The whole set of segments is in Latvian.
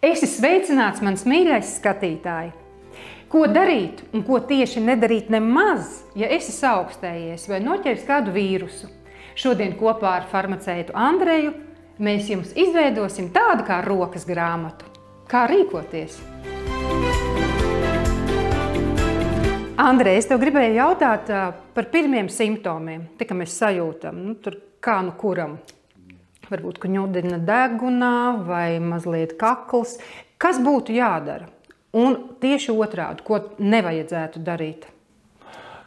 Esi sveicināts, mans mīļais skatītāji! Ko darīt un ko tieši nedarīt nemaz, ja esi saaugstējies vai noķeris kādu vīrusu? Šodien kopā ar farmaceitu Andreju mēs jums izveidosim tādu kā rokas grāmatu. Kā rīkoties? Andrej, es tev gribēju jautāt par pirmiem simptomiem. Tika mēs sajūtam, tur kā nu kuram. Varbūt kņudina degunā vai mazliet kakls. Kas būtu jādara? Un tieši otrādi, ko nevajadzētu darīt?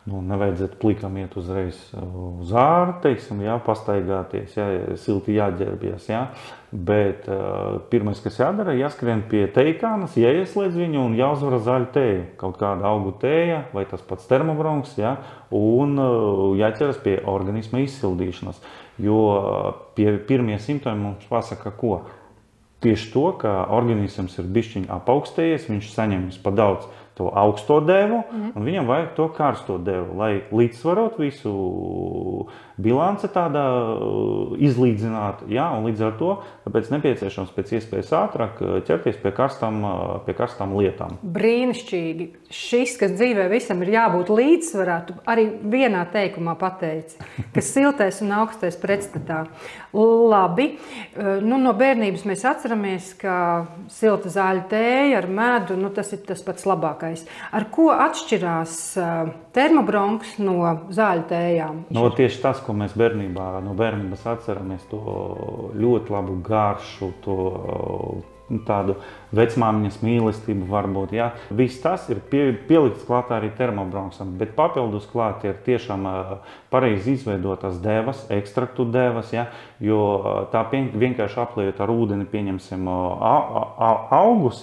Nevajadzētu plikam iet uzreiz uz ārti, teiksim, pastaigāties, silti jāģērbjas, bet pirmais, kas jādara, jāskrien pie teikānas, jāieslēdz viņu un jāuzvara zaļu tēju, kaut kāda augu tēja vai tas pats termobronks, un jāķeras pie organisma izsildīšanas, jo pirmie simptomi mums pasaka ko? Tieši to, ka organisms ir bišķiņ apaugstējies, viņš saņems pa daudz to augsto devu, un viņam vajag to karsto devu, lai līdzsvarot visu bilance tādā izlīdzināt, un līdz ar to, tāpēc nepieciešams pēc iespējas ātrāk ķerties pie karstām lietām. Brīnišķīgi! Šis, kas dzīvē visam ir jābūt līdzsvarā, tu arī vienā teikumā pateici, ka siltais un augstais pretstatā. Labi, no bērnības mēs atceramies, ka silta zāļu tēja ar medu, tas ir tas pats labākais. Ar ko atšķirās termobronks no zāļu tējām? Tieši tas, ko mēs no bērnības atceramies, to ļoti labu garšu, to tādu vecmāmiņas mīlestību varbūt, Viss tas ir pielikts klāt arī termobronksam, bet papildus klāt ir tiešām pareizi izveidotas devas, ekstraktu devas, jo tā vienkārši apliejot ar ūdeni, pieņemsim augus,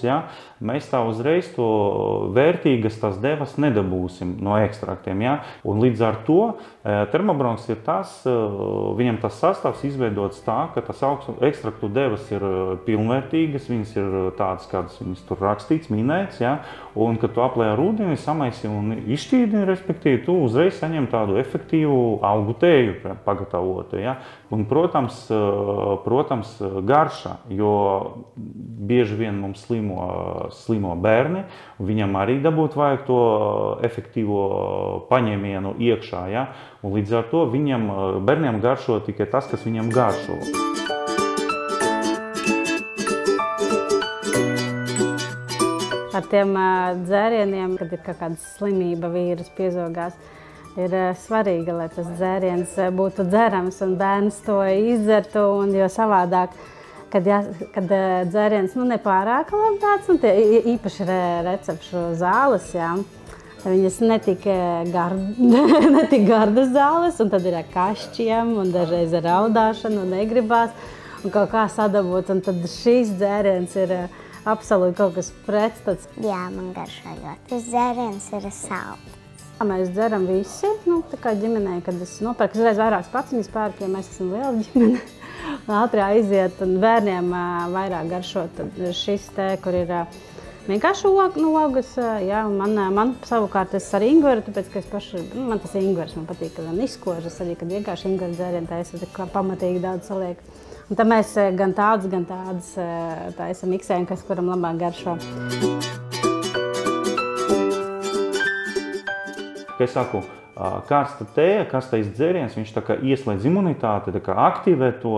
mēs tā uzreiz to vērtīgas tās devas nedabūsim no ekstraktiem, un līdz ar to termobronks ir viņam tas sastāvs izveidots tā, ka tas ekstraktu devas ir pilnvērtīgas, viņas ir tādas, kādas viņas tur rakstīts, minēts, un, kad tu aplēji ar ūdeni, samaisi un izšķīdini, respektīvi, tu uzreiz saņem tādu efektīvu augu tēju pagatavotu, Un, protams, garša, jo bieži vien mums slimo bērni, viņam arī dabūt vajag to efektīvo paņēmienu iekšā, Un līdz ar to bērniem garšo tikai tas, kas viņam garšo. Ar tiem dzērieniem, kad ir kaut kāda slimība, vīrus piezogās, ir svarīgi, lai tas dzēriens būtu dzerams un bērns to izdzertu, jo savādāk, kad dzēriens nepārāk labdāts, un īpaši recepšu zāles, viņas netik gardas zāles, un tad ir ar kašķiem, un dažreiz ar raudāšanu, un negribās, un kaut kā sadabūt, un tad šīs dzēriens ir absolūti kaut kas pretstats. Jā, man garšo ļoti. Tas dzēriens ir salds. Mēs dzeram visi, tā kā ģimenē, kad es nopērku uzreiz vairākas paciņas pērku, ja mēs esam liela ģimene, ātri aiziet, un bērniem vairāk garšo šis te, kur ir vienkārši ogas, un man savukārt es ar ingveru, tāpēc, ka man tas ingvers, man patīk, ka man izkožas arī, kad vienkārši ingveru dzērienu taisa, pamatīgi daudz saliek. Un tad mēs gan tādas taisam miksējam, kas kuram labāk garšo. Kā es saku, karsta tēja, karstais dzēriens, viņš tā kā ieslēdz imunitāti, tā kā aktivē to,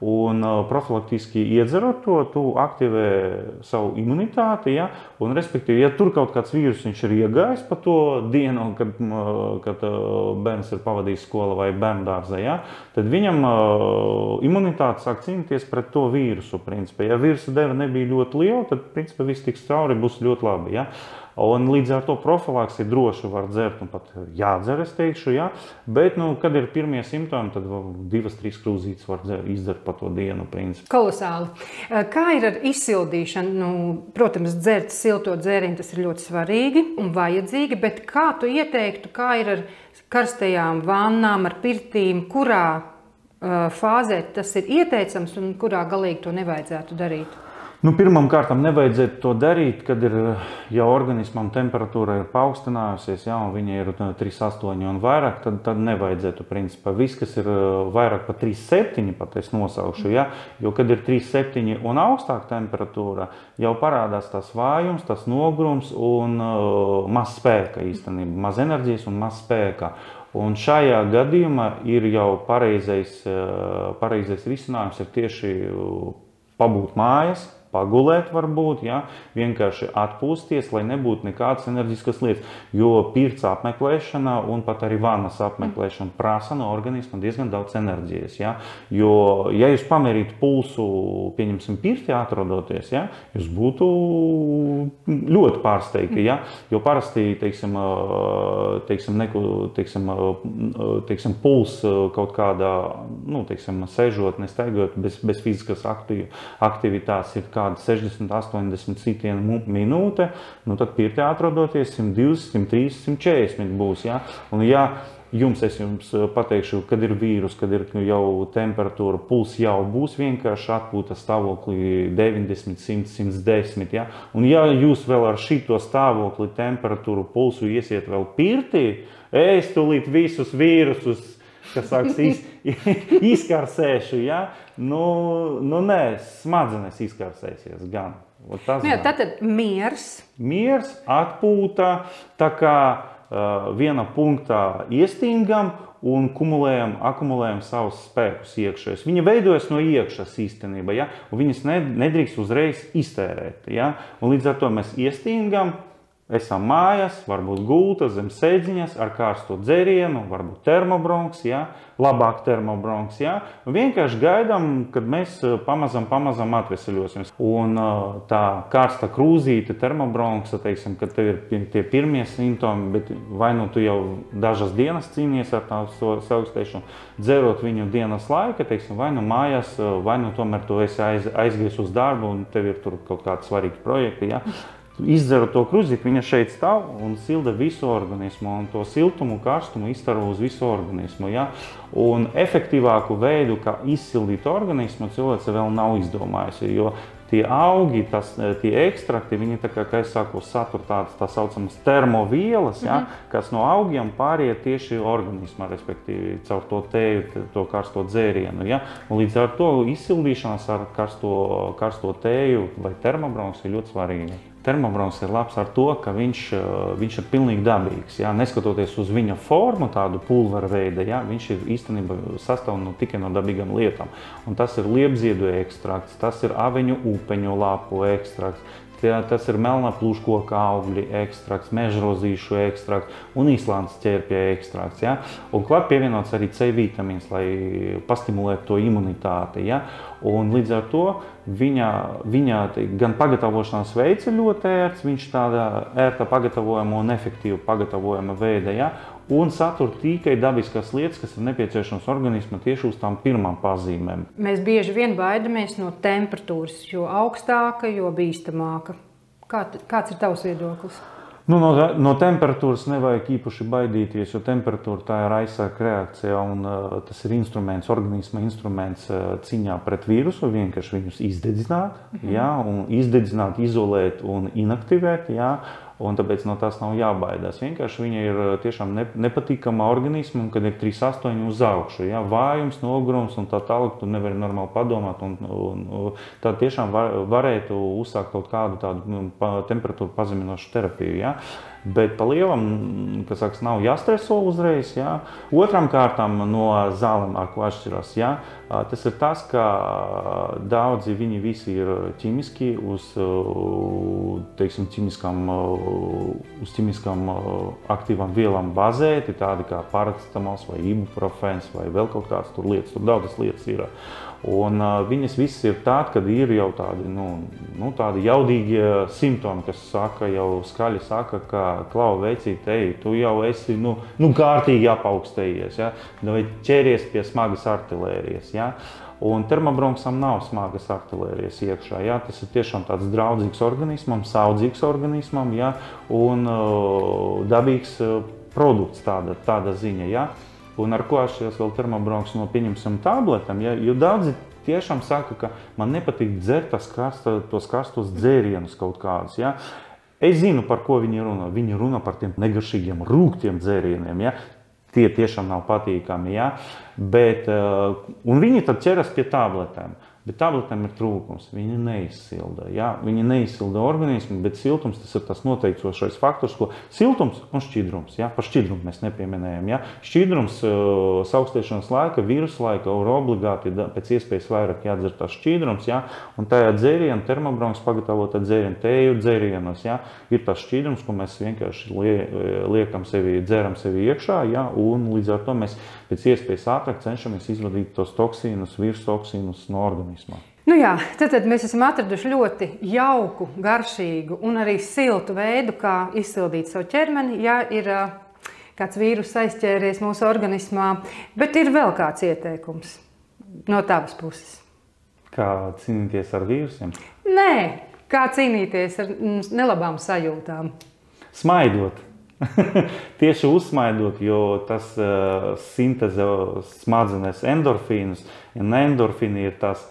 un profilaktiski iedzerot to, tu aktivē savu imunitāti, un respektīvi, ja tur kaut kāds vīrus viņš ir iegājis pa to dienu, kad bērns ir pavadījis skola vai bērndārzā, tad viņam imunitāte sāk cīnīties pret to vīrusu, principā. Ja vīrusu deva nebija ļoti liela, tad, principā, viss tiks cauri, būs ļoti labi, Un līdz ar to profilaksi droši var dzert un pat jādzer, es teikšu, bet, kad ir pirmie simptomi, tad 2-3 krūzītes var izdzert pa to dienu, principā. Kolosāli. Kā ir ar izsildīšanu? Protams, dzert silto dzērienu, tas ir ļoti svarīgi un vajadzīgi, bet kā tu ieteiktu, kā ir ar karstajām vannām, ar pirtīm, kurā fāzē tas ir ieteicams un kurā galīgi to nevajadzētu darīt? Pirmām kārtām nevajadzētu to darīt, kad ir jau organismam temperatūra ir paaugstinājusies, ja, un viņa ir 3,8 un vairāk, tad nevajadzētu principā. Viss, kas ir vairāk par 3,7, pat es nosaukšu, ja, jo kad ir 3,7 un augstāk temperatūra, jau parādās tas vājums, tas nogrums un maz spēka īstenībā, maz enerģijas un maz spēka. Un šajā gadījumā ir jau pareizais risinājums ir tieši pabūt mājās, pagulēt varbūt, ja, vienkārši atpūsties, lai nebūtu nekādas enerģiskas lietas, jo pirts apmeklēšana un pat arī vannas apmeklēšana prasa no organisma diezgan daudz enerģijas, ja, jo, ja jūs pamērītu pulsu, pieņemsim, pirtī atrodoties, ja, jūs būtu ļoti pārsteigti, ja, jo parasti, teiksim, puls kaut kādā, sēžot, nestaigojot bez fiziskas aktivitātes ir kāda 60-80 sitienu minūte, tad pirtī atrodoties 120, 130, 140 būs. Ja? Un ja es jums pateikšu, kad ir vīrus, kad ir jau temperatūra, puls jau būs vienkārši atpūta stāvoklī 90, 100, 110. Ja? Un ja jūs vēl ar šito stāvokli temperatūru pulsu iesiet vēl pirtī, es tūlīt visus vīrusus, kas sāks izkarsēšu, ja? Nē, smadzenes izkarsēsies gan. Tātad miers. Miers, atpūta, tā kā viena punktā iestingam un akumulējam savus spēkus iekšējos. Viņa veidojas no iekšas īstenībā, ja? Un viņas nedrīkst uzreiz iztērēt. Ja? Un līdz ar to mēs iestingam, esam mājās, varbūt gulta, zem sēdziņas, ar karsto dzērienu, varbūt termobronks, ja? Labāk termobronks, ja? Un vienkārši gaidām, kad mēs pamazam atveseļosimies. Un tā karsta krūzīte, termobronks, teiksim, kad tev ir tie pirmie simptomi, bet vai nu tu jau dažas dienas cīnies ar tā saukstēšanu, dzerot viņu dienas laika, teiksim, vai nu mājās, vai nu tomēr tu esi aizgājis uz darbu un tev ir tur kaut kādi svarīgi projekti, ja? Izdzeru to krūzīti, viņa šeit stāv un silda visu organismu, un to siltumu, karstumu izstaro uz visu organismu. Ja? Un efektīvāku veidu, kā izsildīt organismu, cilvēks vēl nav izdomājusi, jo tie augi, tie ekstrakti, viņi tā kā es saku, satur tādas tā saucamas termovielas, ja? Kas no augiem pāriet tieši organismā, respektīvi caur to tēju, to karsto dzērienu. Ja? Un līdz ar to izsildīšanās ar karsto tēju vai termobronks ir ļoti svarīga. Termobronks ir labs ar to, ka viņš ir pilnīgi dabīgs. Ja? Neskatoties uz viņa formu, tādu pulvera veida, ja? Viņš ir īstenībā sastāv tikai no dabīgām lietām. Un tas ir liepziedu ekstrakts, tas ir aveņu upeņu lapu ekstrakts, tas ir melnā plūškoka augļi ekstrakts, mežrozīšu ekstrakts un Īslandes ķērpja ekstrakts. Ja? Un klāt pievienots arī C vitamīns, lai pastimulētu to imunitāti. Ja? Un līdz ar to viņa gan pagatavošanās veids ir ļoti ērts, viņš tāda ērta pagatavojama un efektīva pagatavojama veida, ja? Un satur tikai dabiskas lietas, kas ir nepieciešams organisma tieši uz tām pirmām pazīmēm. Mēs bieži vien baidamies no temperatūras, jo augstāka, jo bīstamāka. Kāds ir tavs viedoklis? No temperatūras nevajag īpaši baidīties, jo temperatūra tā ir aizsarga reakcija un tas ir instruments, organisma instruments cīņā pret vīrusu, vienkārši viņus izdedzināt, ja, un izdedzināt, izolēt un inaktivēt, ja, un tāpēc no tās nav jābaidās. Vienkārši viņa ir tiešām nepatīkama organismam, kad ir 3,8 uz augšu, ja, vājums, nogrums un tā tālāk, tu nevari normāli padomāt un tā tiešām varētu uzsākt kaut kādu tādu temperatūru pazeminošu terapiju, ja. Bet pa lielam, kas saka, nav jāstreso uzreiz. Ja. Otram kārtām no zālēm, ar ko atšķirās, ja, tas ir tas, ka daudzi viņi visi ir ķimiski uz ķimiskām aktīvām vielām bazēti, tādi kā paracetamols vai ibuprofens vai vēl kaut kāds tur lietas, tur daudzas lietas ir. Un viņas visas ir tādi, kad ir jau tādi, tādi jaudīgie simptomi, kas saka, jau skaļi saka, ka klau veicīt, tu jau esi kārtīgi apaugstējies, ja? Vai ķēries pie smagas artilērijas. Ja? Un termobronksam nav smagas artilērijas iekšā. Ja? Tas ir tiešām tāds draudzīgs organismam, saudzīgs organismam, ja? Un dabīgs produkts tāda ziņa. Ja? Un ar ko atšķiras vēl termobronks no, pieņemsim, tabletēm, ja? Jo daudzi tiešām saka, ka man nepatīk dzert tos karstos dzērienus kaut kādus. Ja? Es zinu, par ko viņi runā. Viņi runā par tiem negaršīgiem, rūgtiem dzērieniem. Ja? Tie tiešām nav patīkami. Ja? Un viņi tad ķeras pie tabletēm. Bet tabletēm ir trūkums. Viņi neizsilda. Ja? Viņi neizsilda organismu, bet siltums tas ir tas noteicošais faktors, ko siltums un šķidrums. Ja? Par šķidrumu mēs nepieminējam. Ja? Šķidrums saukstēšanas laika, vīrusu laika ir obligāti pēc iespējas vairāk jādzer tas šķidrums. Ja? Un tajā dzērienu, termobronks pagatavotā dzērienu, tēju dzērienos, ja? Ir tas šķidrums, ko mēs vienkārši liekam sevi, dzeram sevi iekšā. Ja? Un līdz ar to mēs pēc iespējas ātrāk cenšamies izvadīt tos toksīnus, vīrustoksīnus no organisma. Nu jā, tad mēs esam atraduši ļoti jauku, garšīgu un arī siltu veidu, kā izsildīt savu ķermeni, ja ir kāds vīrus aizķēries mūsu organismā. Bet ir vēl kāds ieteikums no tavas puses. Kā cīnīties ar vīrusiem? Nē, kā cīnīties ar nelabām sajūtām? Smaidot. Tieši uzsmaidot, jo tas sintezē smadzenēs endorfīnus, un endorfīni ir tās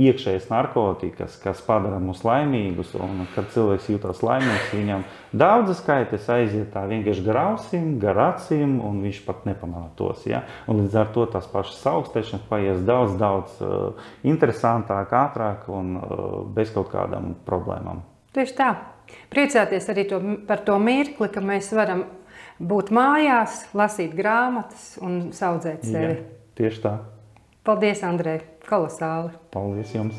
iekšējas narkotikas, kas padara mūs laimīgus, un kad cilvēks jūtas laimīgs, viņam daudz skaitas aiziet tā vienkārši gar ausīm, gar acīm, un viņš pat nepamanā tos. Ja? Un līdz ar to tās pašas augstēšanas paies daudz interesantāk, ātrāk un bez kaut kādām problēmām. Tieši tā. Priecāties arī par to mirkli, ka mēs varam būt mājās, lasīt grāmatas un saudzēt sevi. Jā, tieši tā. Paldies, Andrej! Kolosāli! Paldies jums!